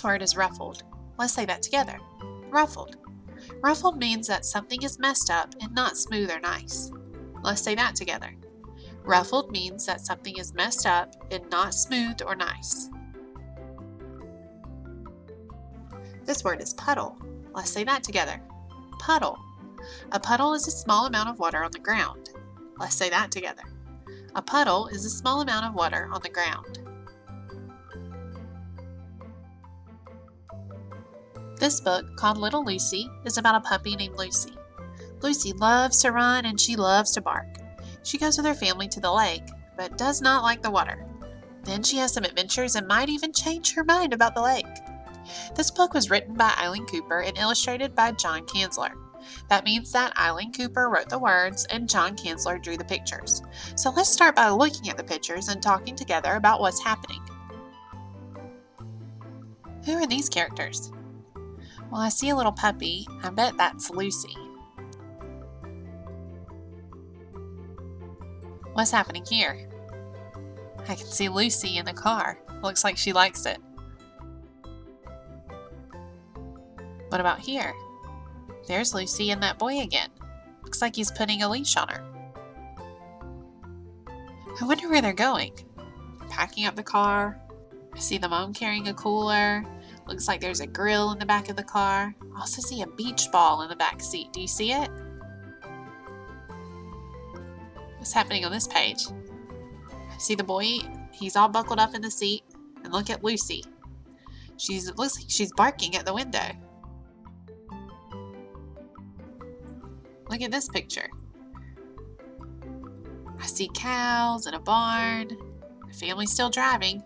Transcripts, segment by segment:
word is ruffled. Let's say that together. Ruffled. Ruffled means that something is messed up and not smooth or nice. Let's say that together. Ruffled means that something is messed up and not smooth or nice. This word is puddle. Let's say that together. Puddle. A puddle is a small amount of water on the ground. Let's say that together. A puddle is a small amount of water on the ground. This book, called Little Lucy, is about a puppy named Lucy. Lucy loves to run and she loves to bark. She goes with her family to the lake, but does not like the water. Then she has some adventures and might even change her mind about the lake. This book was written by Eileen Cooper and illustrated by John Kanzler. That means that Eileen Cooper wrote the words and John Kanzler drew the pictures. So let's start by looking at the pictures and talking together about what's happening. Who are these characters? Well, I see a little puppy. I bet that's Lucy. What's happening here? I can see Lucy in the car. Looks like she likes it. What about here? There's Lucy and that boy again. Looks like he's putting a leash on her. I wonder where they're going. Packing up the car. I see the mom carrying a cooler. Looks like there's a grill in the back of the car. I also see a beach ball in the back seat. Do you see it? What's happening on this page? I see the boy. He's all buckled up in the seat. And look at Lucy. Looks like she's barking at the window. Look at this picture. I see cows and a barn. The family's still driving.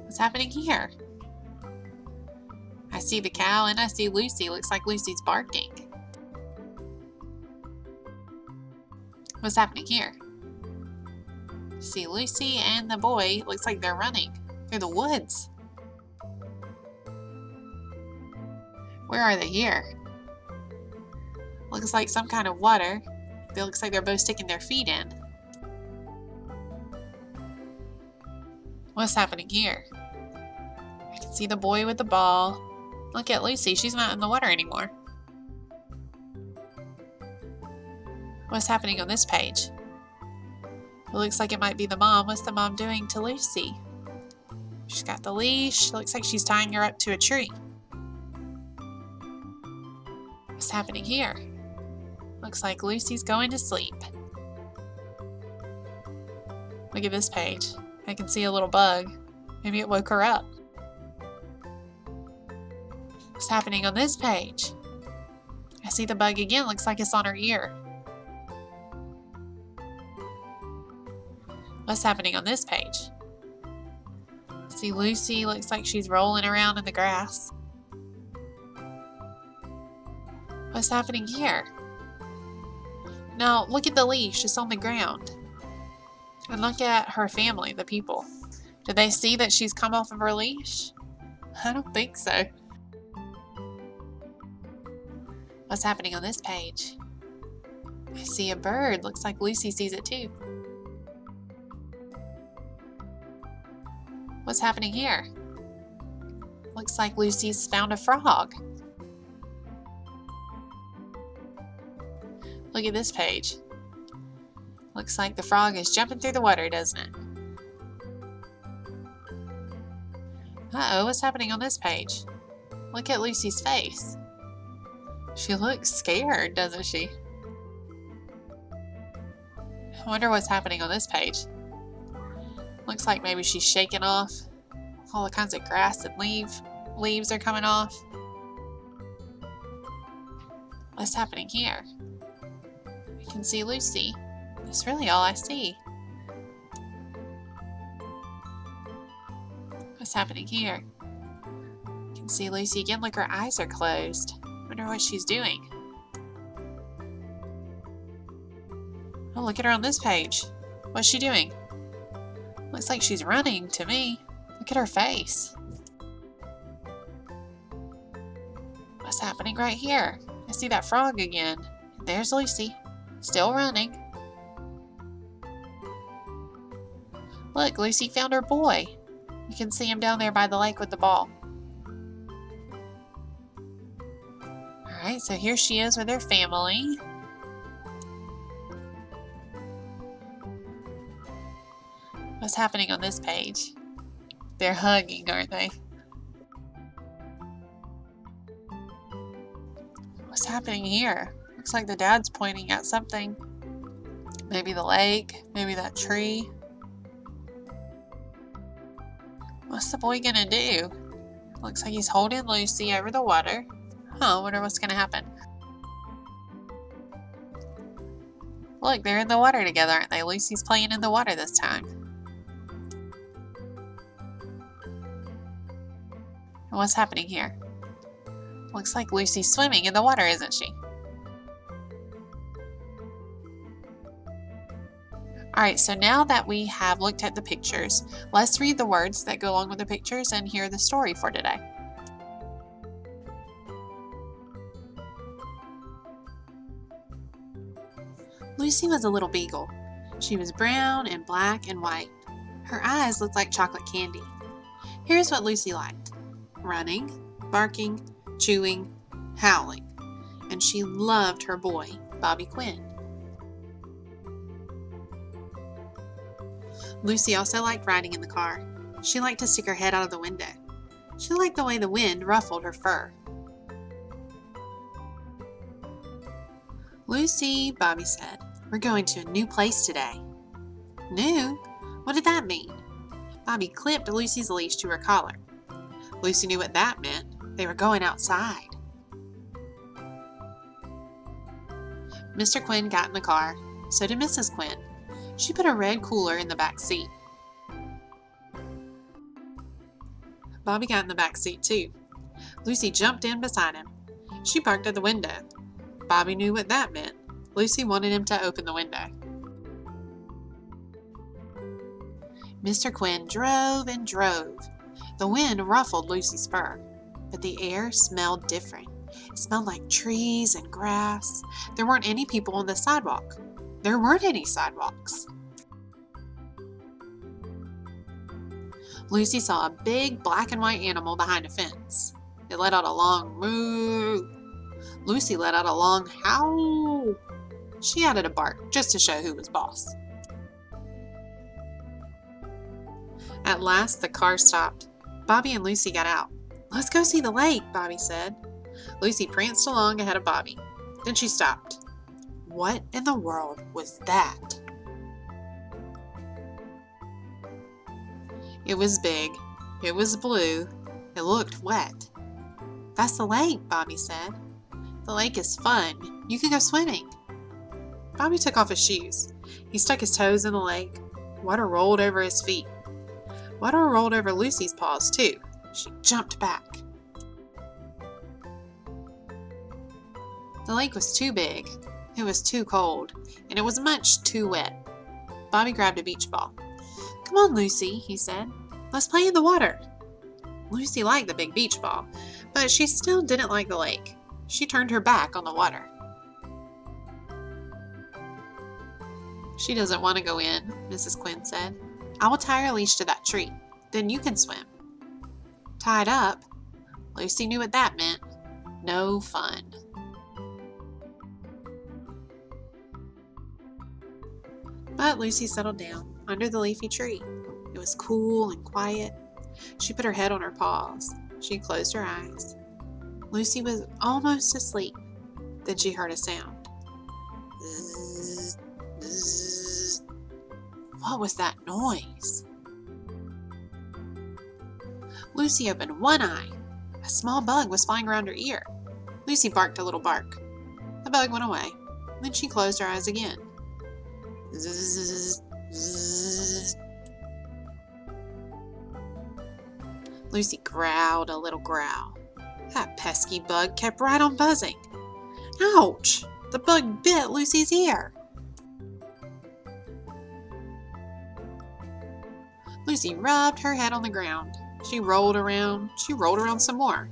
What's happening here? I see the cow and I see Lucy. Looks like Lucy's barking. What's happening here? I see Lucy and the boy. Looks like they're running through the woods. Where are they here? Looks like some kind of water. It looks like they're both sticking their feet in. What's happening here? I can see the boy with the ball. Look at Lucy. She's not in the water anymore. What's happening on this page? It looks like it might be the mom. What's the mom doing to Lucy? She's got the leash. Looks like she's tying her up to a tree. What's happening here? Looks like Lucy's going to sleep. Look at this page. I can see a little bug. Maybe it woke her up. What's happening on this page? I see the bug again. Looks like it's on her ear. What's happening on this page? See Lucy. Looks like she's rolling around in the grass. What's happening here? Now, look at the leash. It's on the ground. And look at her family, the people. Do they see that she's come off of her leash? I don't think so. What's happening on this page? I see a bird. Looks like Lucy sees it too. What's happening here? Looks like Lucy's found a frog. Look at this page. Looks like the frog is jumping through the water, doesn't it? Uh-oh, what's happening on this page? Look at Lucy's face. She looks scared, doesn't she? I wonder what's happening on this page. Looks like maybe she's shaking off all the kinds of grass and leaves are coming off. What's happening here? I can see Lucy. That's really all I see. What's happening here? I can see Lucy again. Look, her eyes are closed. I wonder what she's doing. Oh, look at her on this page. What's she doing? Looks like she's running to me. Look at her face. What's happening right here? I see that frog again. There's Lucy. Still running. Look, Lucy found her boy. You can see him down there by the lake with the ball. Alright, so here she is with her family. What's happening on this page? They're hugging, aren't they? What's happening here? Looks like the dad's pointing at something. Maybe the lake, maybe that tree. What's the boy gonna do? Looks like he's holding Lucy over the water. I wonder what's gonna happen. Look, they're in the water together, aren't they? Lucy's playing in the water this time. And what's happening here? Looks like Lucy's swimming in the water, isn't she? Alright, so now that we have looked at the pictures, let's read the words that go along with the pictures and hear the story for today. Lucy was a little beagle. She was brown and black and white. Her eyes looked like chocolate candy. Here's what Lucy liked: running, barking, chewing, howling. And she loved her boy, Bobby Quinn. Lucy also liked riding in the car. She liked to stick her head out of the window. She liked the way the wind ruffled her fur. "Lucy," Bobby said, "we're going to a new place today." New? What did that mean? Bobby clipped Lucy's leash to her collar. Lucy knew what that meant. They were going outside. Mr. Quinn got in the car. So did Mrs. Quinn. She put a red cooler in the back seat. Bobby got in the back seat too. Lucy jumped in beside him. She barked at the window. Bobby knew what that meant. Lucy wanted him to open the window. Mr. Quinn drove and drove. The wind ruffled Lucy's fur, but the air smelled different. It smelled like trees and grass. There weren't any people on the sidewalk. There weren't any sidewalks. Lucy saw a big black and white animal behind a fence. It let out a long moo. Lucy let out a long howl. She added a bark just to show who was boss. At last, the car stopped. Bobby and Lucy got out. "Let's go see the lake," Bobby said. Lucy pranced along ahead of Bobby. Then she stopped. What in the world was that? It was big. It was blue. It looked wet. "That's the lake," Bobby said. "The lake is fun. You can go swimming." Bobby took off his shoes. He stuck his toes in the lake. Water rolled over his feet. Water rolled over Lucy's paws too. She jumped back. The lake was too big. It was too cold, and it was much too wet. Bobby grabbed a beach ball. "Come on, Lucy," he said. "Let's play in the water." Lucy liked the big beach ball, but she still didn't like the lake. She turned her back on the water. "She doesn't want to go in," Mrs. Quinn said. "I will tie her leash to that tree. Then you can swim." Tied up? Lucy knew what that meant. No fun. But Lucy settled down under the leafy tree. It was cool and quiet. She put her head on her paws. She closed her eyes. Lucy was almost asleep. Then she heard a sound. Zzz, zzz. What was that noise? Lucy opened one eye. A small bug was flying around her ear. Lucy barked a little bark. The bug went away. Then she closed her eyes again. Zzz, zzz. Lucy growled a little growl. That pesky bug kept right on buzzing. Ouch! The bug bit Lucy's ear. Lucy rubbed her head on the ground. She rolled around. She rolled around some more.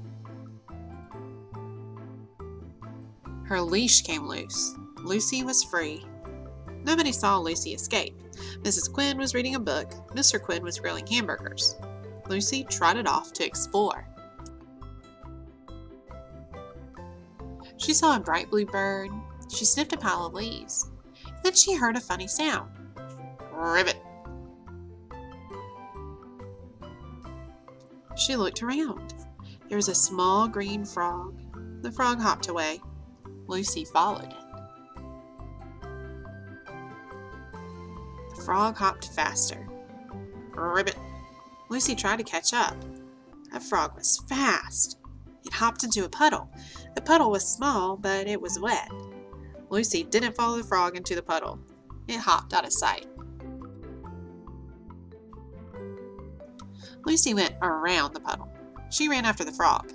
Her leash came loose. Lucy was free. Nobody saw Lucy escape. Mrs. Quinn was reading a book. Mr. Quinn was grilling hamburgers. Lucy trotted off to explore. She saw a bright blue bird. She sniffed a pile of leaves. Then she heard a funny sound. Ribbit! She looked around. There was a small green frog. The frog hopped away. Lucy followed it. The frog hopped faster. Ribbit! Lucy tried to catch up. That frog was fast. It hopped into a puddle. The puddle was small, but it was wet. Lucy didn't follow the frog into the puddle. It hopped out of sight. Lucy went around the puddle. She ran after the frog.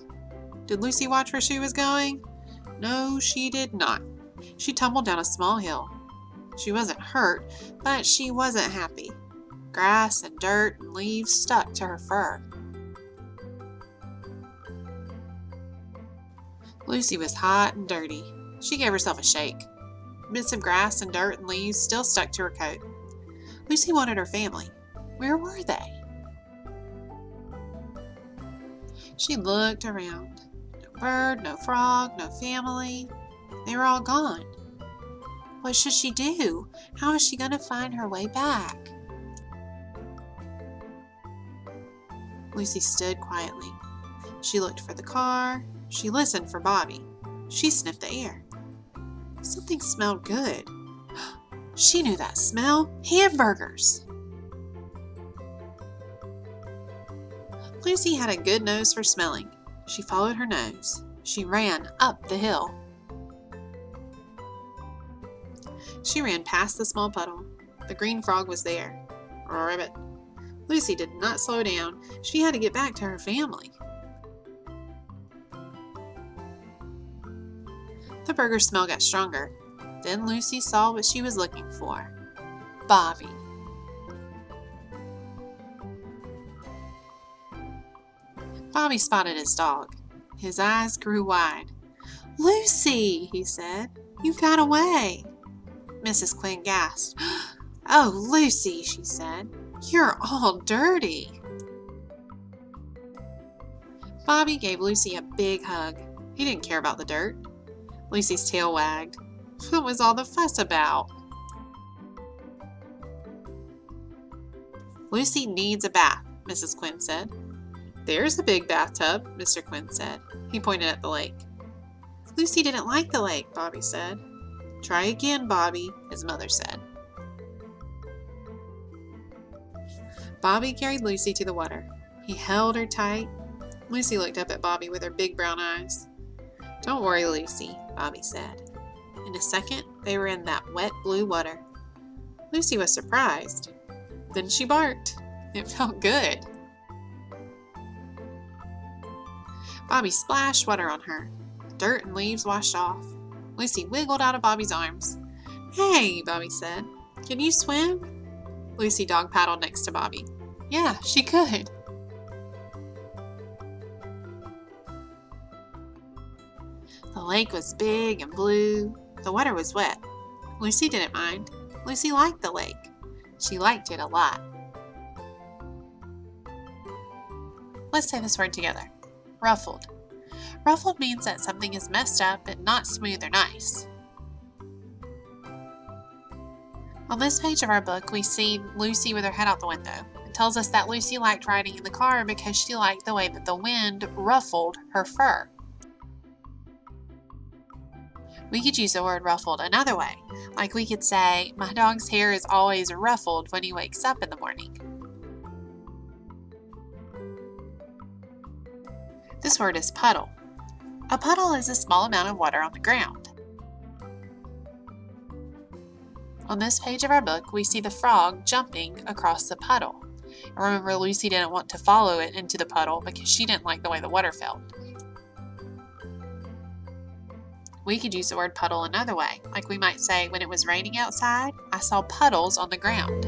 Did Lucy watch where she was going? No, she did not. She tumbled down a small hill. She wasn't hurt, but she wasn't happy. Grass and dirt and leaves stuck to her fur. Lucy was hot and dirty. She gave herself a shake. Bits of grass and dirt and leaves still stuck to her coat. Lucy wanted her family. Where were they? She looked around. No bird, no frog, no family. They were all gone. What should she do? How is she going to find her way back? Lucy stood quietly. She looked for the car. She listened for Bobby. She sniffed the air. Something smelled good. She knew that smell. Hamburgers! Lucy had a good nose for smelling. She followed her nose. She ran up the hill. She ran past the small puddle. The green frog was there. Ribbit! Lucy did not slow down. She had to get back to her family. The burger smell got stronger. Then Lucy saw what she was looking for. Bobby. Bobby spotted his dog. His eyes grew wide. Lucy, he said, you got away. Mrs. Quinn gasped. Oh, Lucy, she said, you're all dirty. Bobby gave Lucy a big hug. He didn't care about the dirt. Lucy's tail wagged. What was all the fuss about? Lucy needs a bath, Mrs. Quinn said. There's a big bathtub, Mr. Quinn said. He pointed at the lake. Lucy didn't like the lake, Bobby said. Try again, Bobby, his mother said. Bobby carried Lucy to the water. He held her tight. Lucy looked up at Bobby with her big brown eyes. Don't worry, Lucy, Bobby said. In a second, they were in that wet blue water. Lucy was surprised. Then she barked. It felt good. Bobby splashed water on her. Dirt and leaves washed off. Lucy wiggled out of Bobby's arms. Hey, Bobby said. Can you swim? Lucy dog paddled next to Bobby. Yeah, she could. The lake was big and blue. The water was wet. Lucy didn't mind. Lucy liked the lake. She liked it a lot. Let's say this word together. Ruffled. Ruffled means that something is messed up and not smooth or nice. On this page of our book, we see Lucy with her head out the window. It tells us that Lucy liked riding in the car because she liked the way that the wind ruffled her fur. We could use the word ruffled another way. Like we could say, my dog's hair is always ruffled when he wakes up in the morning. This word is puddle. A puddle is a small amount of water on the ground. On this page of our book, we see the frog jumping across the puddle. Remember, Lucy didn't want to follow it into the puddle because she didn't like the way the water felt. We could use the word puddle another way. Like we might say, when it was raining outside, I saw puddles on the ground.